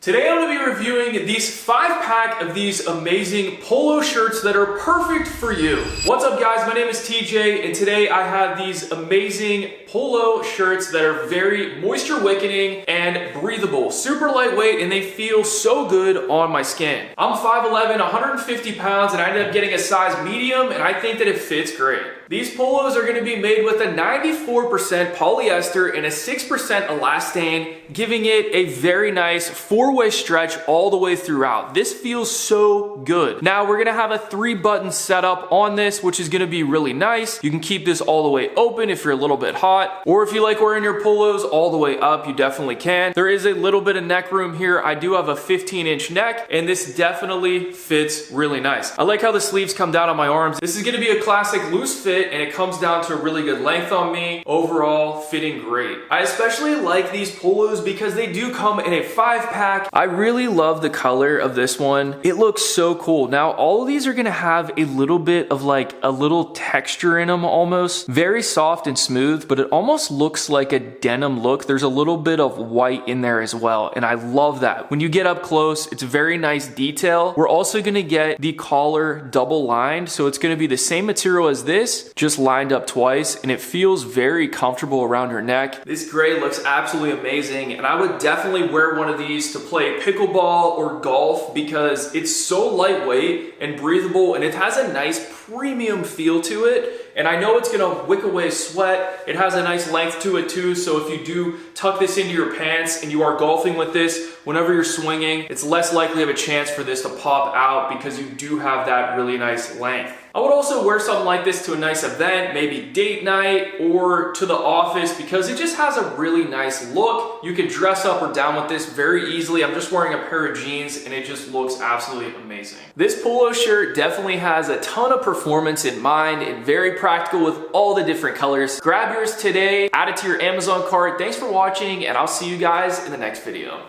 Today I'm going to be reviewing these 5-pack of these amazing polo shirts that are perfect for you. What's up guys, my name is TJ and today I have these amazing polo shirts that are very moisture wicking and breathable. Super lightweight and they feel so good on my skin. I'm 5'11", 150 pounds and I ended up getting a size medium and I think that it fits great. These polos are going to be made with a 94% polyester and a 6% elastane, giving it a very nice four-way stretch all the way throughout. This feels so good. Now we're going to have a 3-button setup on this, which is going to be really nice. You can keep this all the way open if you're a little bit hot, or if you like wearing your polos all the way up, you definitely can. There is a little bit of neck room here. I do have a 15-inch neck, and this definitely fits really nice. I like how the sleeves come down on my arms. This is going to be a classic loose fit, and it comes down to a really good length on me. Overall, fitting great. I especially like these polos because they do come in a 5-pack. I really love the color of this one. It looks so cool. Now, all of these are gonna have a little bit of like a little texture in them almost. Very soft and smooth, but it almost looks like a denim look. There's a little bit of white in there as well, and I love that. When you get up close, it's a very nice detail. We're also gonna get the collar double lined, so it's gonna be the same material as this, just lined up twice, and it feels very comfortable around your neck. This gray looks absolutely amazing, and I would definitely wear one of these to play pickleball or golf because it's so lightweight and breathable, and it has a nice premium feel to it. And I know it's gonna wick away sweat. It has a nice length to it too, so if you do tuck this into your pants and you are golfing with this, whenever you're swinging, it's less likely of a chance for this to pop out because you do have that really nice length. I would also wear something like this to a nice event, maybe date night or to the office, because it just has a really nice look. You can dress up or down with this very easily. I'm just wearing a pair of jeans and it just looks absolutely amazing. This polo shirt definitely has a ton of performance in mind and very practical with all the different colors. Grab yours today, add it to your Amazon cart. Thanks for watching and I'll see you guys in the next video.